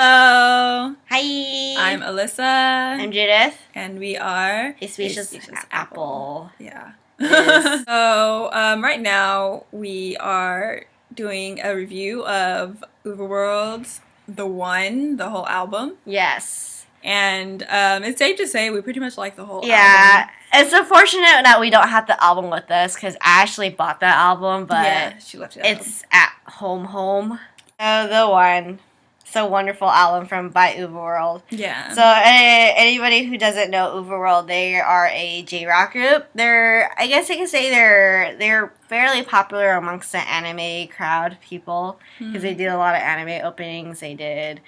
Hello. Hi. I'm Alyssa. I'm Judith. And we are A speechless apple. Yeah. Yes. So, right now we are doing a review of UVERworld's The whole album. Yes. And it's safe to say we pretty much like the whole album. Yeah. It's unfortunate that we don't have the album with us because I actually bought that album, but yeah, she left it it's at home. Oh, The One. It's a wonderful album by UVERworld. Yeah. So anybody who doesn't know UVERworld, they are a J-rock group. I guess I can say they're fairly popular amongst the anime crowd people because they did a lot of anime openings. They did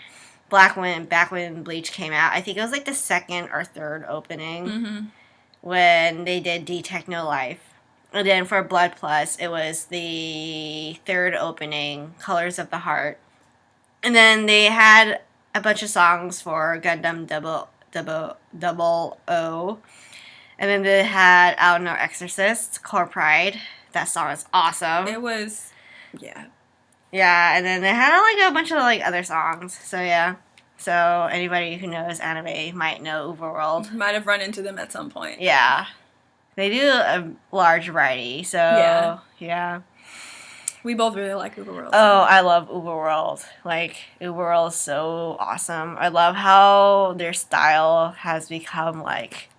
back when Bleach came out. I think it was like the second or third opening when they did D-Techno Life. And then for Blood Plus, it was the third opening, Colors of the Heart. And then they had a bunch of songs for Gundam Double O. And then they had Out No Exorcist, Core Pride. That song is awesome. It was, yeah. Yeah, and then they had like a bunch of like other songs. So yeah. So anybody who knows anime might know UVERworld. Might have run into them at some point. Yeah. They do a large variety. So yeah. We both really like UVERworld. Oh, I love UVERworld. Like, UVERworld is so awesome. I love how their style has become, like,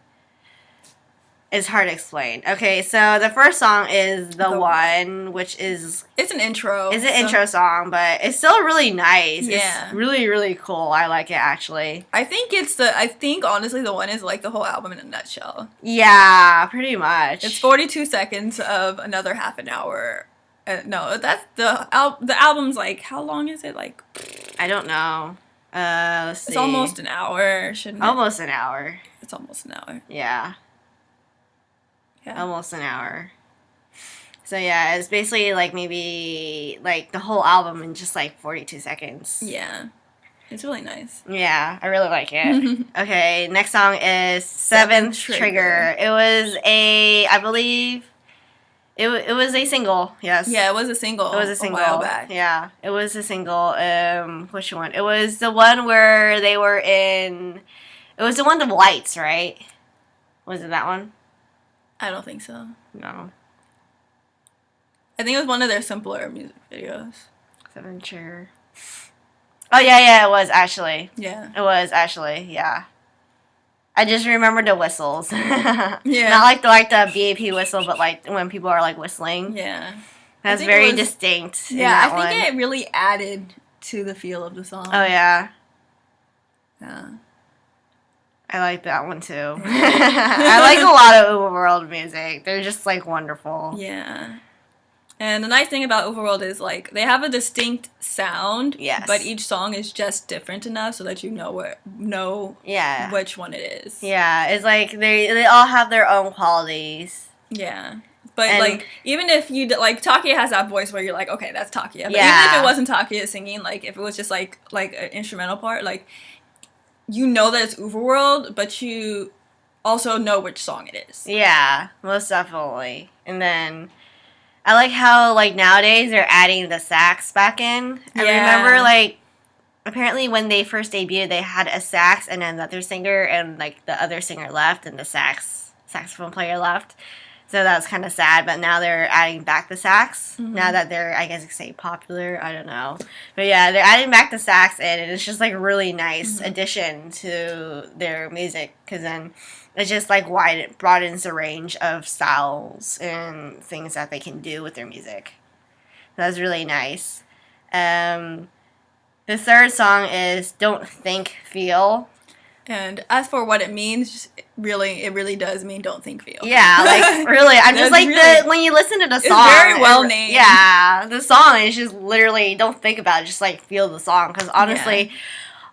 it's hard to explain. Okay, so the first song is The One, which is... It's an intro. It's an intro song, but it's still really nice. Yeah. It's really, really cool. I like it, actually. I think honestly The One is like the whole album in a nutshell. Yeah, pretty much. It's 42 seconds of another half an hour. No, that's the album's like, how long is it? Like, I don't know. Let's see. It's almost an hour, shouldn't it? Almost an hour. It's almost an hour. Yeah. Yeah. Almost an hour. So yeah, it's basically like maybe like the whole album in just like 42 seconds. Yeah. It's really nice. Yeah, I really like it. Okay, next song is Seventh Trigger. It was I believe it was a single, yes. Yeah, it was a single. It was a single. A while back. Yeah, it was a single. Which one? It was the one where they were in... It was the one with the lights, right? Was it that one? I don't think so. No. I think it was one of their simpler music videos. Seventh Trigger. Oh, yeah, it was actually. Yeah. It was actually, yeah. I just remember the whistles. Yeah. Not like the BAP whistle, but like when people are like whistling. Yeah. That's very distinct. Yeah, I think it really added to the feel of the song. Oh, yeah. Yeah. I like that one too. I like a lot of UVERworld music. They're just like wonderful. Yeah. And the nice thing about UVERworld is like they have a distinct sound. Yes. But each song is just different enough so that you know which one it is. Yeah, it's like they all have their own qualities. Yeah. But like even if you like Takia has that voice where you're like, okay, that's Takia. But even if it wasn't Takia singing, like if it was just like an instrumental part, like you know that it's UVERworld, but you also know which song it is. Yeah, most definitely. And then I like how like nowadays they're adding the sax back in. I remember like apparently when they first debuted they had a sax and another singer and like the other singer left and the saxophone player left. So that was kind of sad, but now they're adding back the sax. Now that they're, I guess you could say, popular. I don't know. But yeah, they're adding back the sax in, and it's just like a really nice addition to their music because then it's just like broadens the range of styles and things that they can do with their music. That's really nice. The third song is Don't Think, Feel. And as for what it means, it really does mean don't think, feel. Yeah, like really, I'm just like when you listen to the song, it's very well named. Yeah, the song is just literally don't think about it, just like feel the song. Because honestly,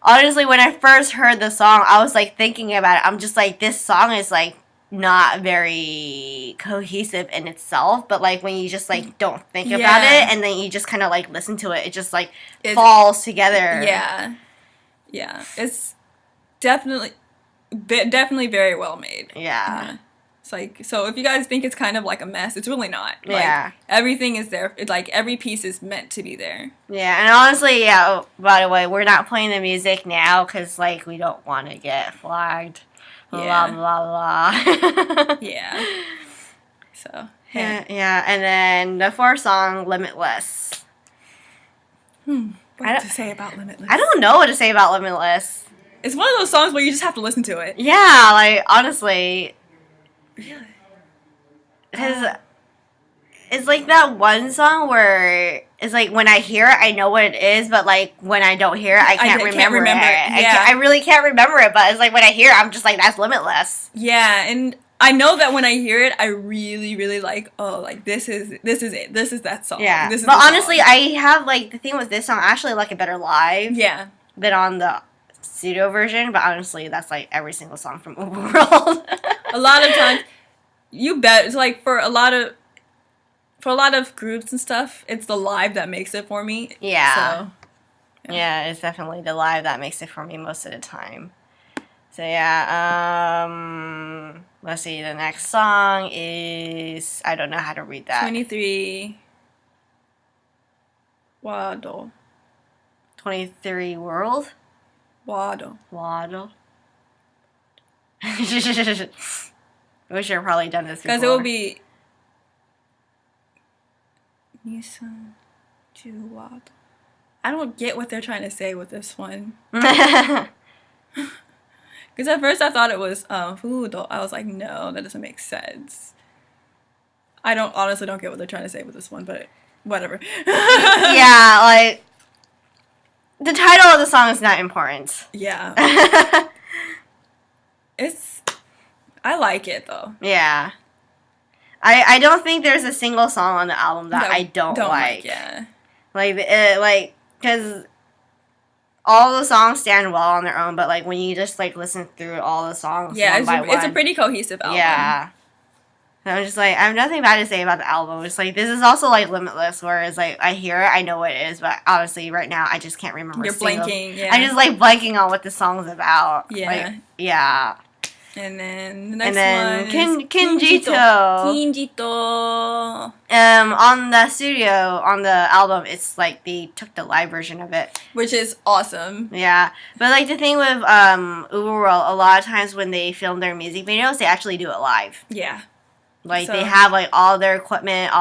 when I first heard the song, I was like thinking about it. I'm just like this song is like not very cohesive in itself, but like when you just like don't think about it and then you just kind of like listen to it, it just like falls together. Yeah, it's definitely very well made. Yeah. It's like, so if you guys think it's kind of like a mess, it's really not. Yeah. Like, everything is there. It's like, every piece is meant to be there. Yeah, and honestly, yeah, by the way, we're not playing the music now because, like, we don't want to get flagged. Yeah. Blah, blah, blah. Yeah. So, yeah, and then the fourth song, Limitless. What to say about Limitless? I don't know what to say about Limitless. It's one of those songs where you just have to listen to it. Yeah, like, honestly. Really? Because it's like that one song where it's like when I hear it, I know what it is, but like when I don't hear it, I can't remember it. Yeah. I really can't remember it, but it's like when I hear it, I'm just like, that's Limitless. Yeah, and I know that when I hear it, I really, really like, oh, like, this is it. This is that song. Yeah. This is but honestly, I have, like, the thing with this song, I actually like it better live. Yeah. Than on the studio version, but honestly, that's, like, every single song from UVERworld. A lot of times, you bet, it's like, for a lot of groups and stuff, it's the live that makes it for me. Yeah. So, yeah, it's definitely the live that makes it for me most of the time. So yeah, let's see, the next song is, I don't know how to read that. 23 Wado. 23 World? Wado. We should have probably done this before. Because it will be Nisan Juwado. I don't get what they're trying to say with this one. Because at first I thought it was Fudo. I was like, no, that doesn't make sense. I honestly don't get what they're trying to say with this one, but whatever. Yeah, like, the title of the song is not important. Yeah. I like it, though. Yeah. I don't think there's a single song on the album that I don't like. Yeah. Like, because all the songs stand well on their own, but, like, when you just, like, listen through all the songs one by one. It's a pretty cohesive album. Yeah. And I'm just, like, I have nothing bad to say about the album. It's, like, this is also, like, Limitless, where it's, like, I hear it, I know what it is, but honestly, right now, I just can't remember. You're blanking, yeah. I'm just, like, blanking on what the song's about. Yeah. Like, yeah. And then the next one is Kinjito. Kinjito. On the studio, on the album, it's like they took the live version of it. Which is awesome. Yeah. But like the thing with UVERworld, a lot of times when they film their music videos, they actually do it live. Yeah. Like they have like all their equipment,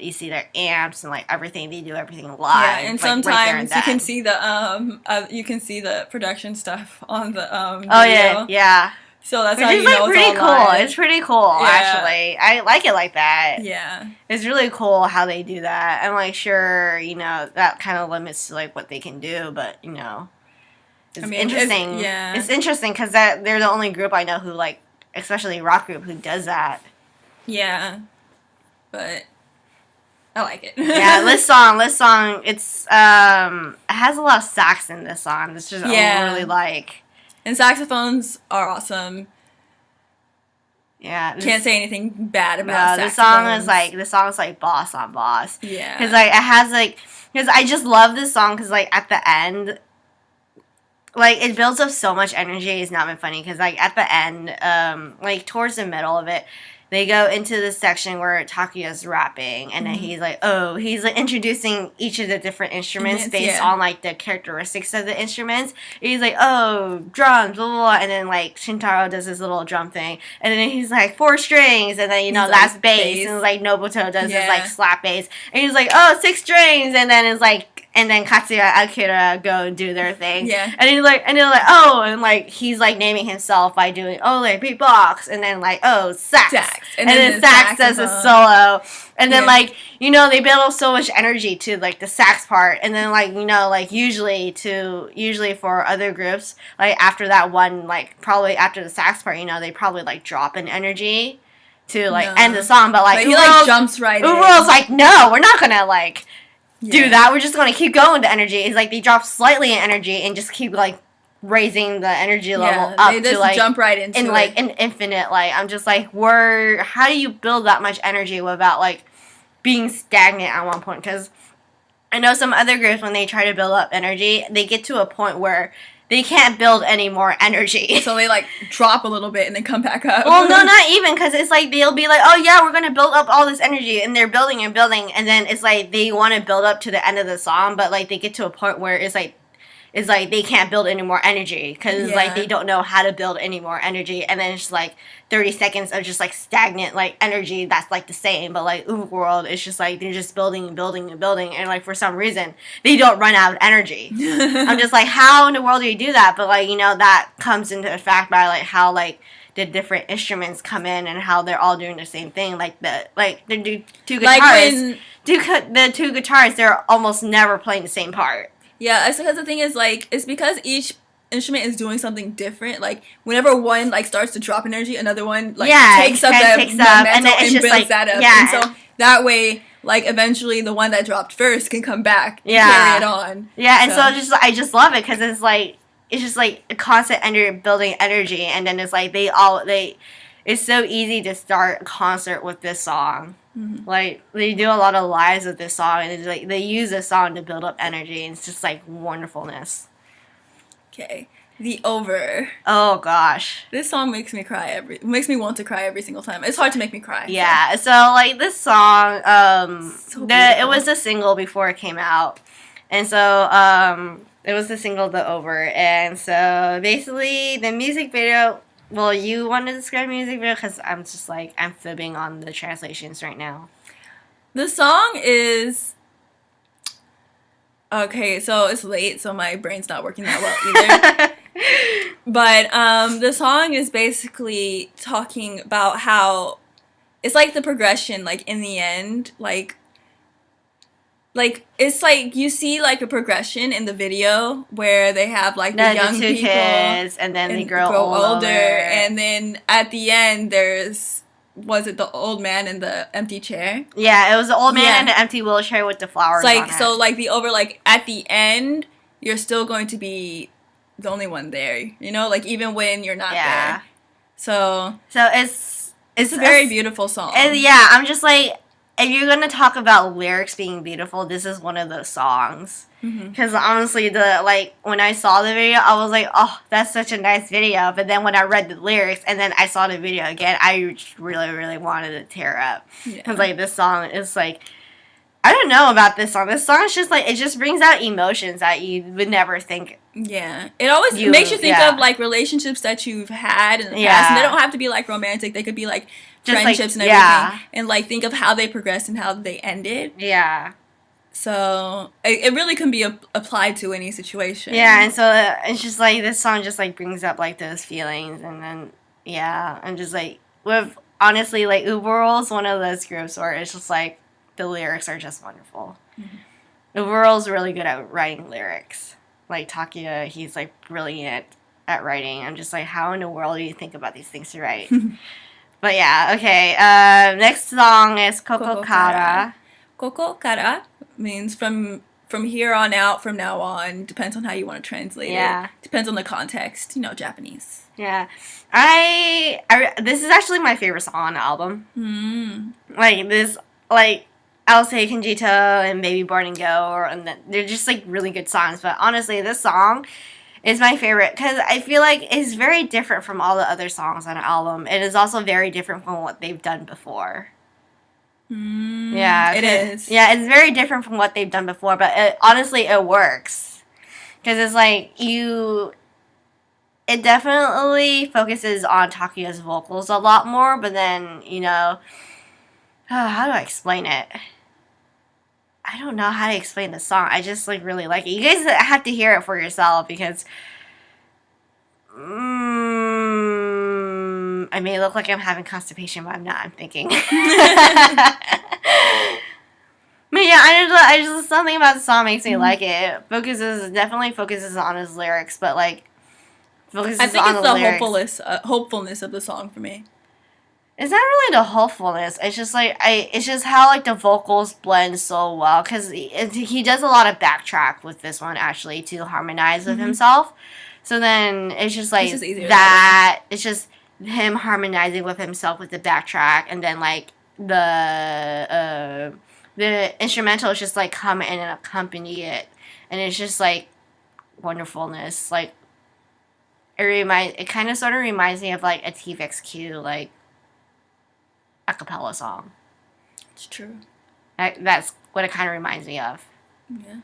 you see their amps and like everything. They do everything live. Yeah, and like, sometimes right you can see the production stuff on the Oh video. yeah. So that's Which how is you know like pretty it's cool. all live. It's pretty cool actually. I like it like that. Yeah. It's really cool how they do that. I'm like sure, that kind of limits to like what they can do, but it's interesting. It's interesting because they're the only group I know who like, especially rock group, who does that. Yeah. But I like it. Yeah, this song, it's it has a lot of sax in this song. It's just I really like. And saxophones are awesome. Yeah. Can't say anything bad about saxophones. The song is like boss on boss. Yeah. Because like it has like, because I just love this song because like at the end, like it builds up so much energy. It's not been funny because like at the end, like towards the middle of it, they go into this section where Takuya's rapping, and then he's like introducing each of the different instruments based on like the characteristics of the instruments. And he's like, oh, drums, blah, blah, blah, and then like Shintaro does his little drum thing, and then he's like 4 strings, and then that's like, bass, and like Nobuto does his like slap bass, and he's like, oh, 6 strings, and then it's like. And then Katsuya and Akira go and do their thing. Yeah. And they're like, oh, and like he's like naming himself by doing like beatbox, and then like sax. And then sax does a solo. And then like they build up so much energy to like the sax part, and then like like usually for other groups like after that one like probably after the sax part they probably like drop in energy to like end the song, but like he like jumps right in. UVERworld's like, no, we're not gonna like. Do that. We're just going to keep going to energy. It's like they drop slightly in energy and just keep like raising the energy level up they just to like jump right into in it. Like an infinite. Like I'm just like, how do you build that much energy without like being stagnant at one point? Because I know some other groups when they try to build up energy, they get to a point where they can't build any more energy. So they like drop a little bit and then come back up. Well, no, not even, because it's like they'll be like, oh yeah, we're gonna build up all this energy, and they're building and building, and then it's like they want to build up to the end of the song, but like they get to a point where it's like they can't build any more energy because like they don't know how to build any more energy, and then it's like 30 seconds of just like stagnant like energy that's like the same, but like UVERworld it's just like they're just building and building and building, and like for some reason they don't run out of energy. I'm just like, how in the world do you do that? But like, you know, that comes into effect by like how like the different instruments come in and how they're all doing the same thing. Like the two guitars, the two guitars, they're almost never playing the same part. Yeah, it's because the thing is, like, it's because each instrument is doing something different. Like, whenever one, like, starts to drop energy, another one, like, takes up that momentum and builds like, that up. Yeah, and so that way, like, eventually the one that dropped first can come back and carry it on. Yeah, and so I just love it because it's just, like, a constant building energy, and then it's, like, it's so easy to start a concert with this song. Mm-hmm. Like, they do a lot of lives with this song, and it's like they use this song to build up energy, and it's just like wonderfulness. Okay, The Over. Oh gosh, this song makes me want to cry every single time. It's hard to make me cry. Yeah, so like this song, it was a single before it came out, and so it was the single The Over, and so basically the music video. Well, you want to describe music video? Because I'm just like, I'm fibbing on the translations right now. The song is... Okay, so it's late, so my brain's not working that well either. But the song is basically talking about how... It's like the progression, like, in the end, like, it's like you see like a progression in the video where they have like the young two people kids, and then they grow older, and then at the end was it the old man in the empty chair? Yeah, it was the old man in the empty wheelchair with the flowers on it. So like The Over, like at the end you're still going to be the only one there, you know, like even when you're not there. So it's a very beautiful song. And yeah, I'm just like, if you're gonna talk about lyrics being beautiful, this is one of those songs. Because honestly, when I saw the video, I was like, oh, that's such a nice video. But then when I read the lyrics and then I saw the video again, I really, really wanted to tear up. Because like this song is like, I don't know about this song. This song is just like, it just brings out emotions that you would never think. Yeah, it always makes you think of like relationships that you've had in the past, and they don't have to be like romantic. They could be like just friendships and everything, and like think of how they progressed and how they ended. Yeah. So it really can be applied to any situation. Yeah, and so it's just like this song just like brings up like those feelings, and then I'm just like, with honestly like UVERworld's one of those groups where it's just like the lyrics are just wonderful. UVERworld's really good at writing lyrics. Like Takuya, he's like brilliant at writing. I'm just like, how in the world do you think about these things to write? But yeah, okay. Next song is Koko Kara. Koko Kara means from here on out, from now on. Depends on how you want to translate it. Depends on the context. You know, Japanese. Yeah. This is actually my favorite song on the album. Like this, like I'll say Kinjito and Baby Born and Go, and they're just like really good songs. But honestly, this song is my favorite because I feel like it's very different from all the other songs on the album. It is also very different from what they've done before. Yeah, it is. Yeah, it's very different from what they've done before, but honestly, it works because it's like it definitely focuses on Takuya's vocals a lot more, but then, you know, how do I explain it? I don't know how to explain the song. I just like really like it. You guys have to hear it for yourself because I may look like I'm having constipation, but I'm not. I'm thinking. But yeah, I just something about the song makes me like it. Definitely focuses on his lyrics, but like focuses on the lyrics. I think it's the hopefulness of the song for me. It's not really the hopefulness. It's just like it's just how like the vocals blend so well because he does a lot of backtrack with this one actually to harmonize with himself. So then it's just like that. It's just him harmonizing with himself with the backtrack, and then like the instrumental is just like come in and accompany it, and it's just like wonderfulness. Like it kind of sort of reminds me of like a TVXQ like a cappella song. It's true. That's what it kind of reminds me of. Yeah.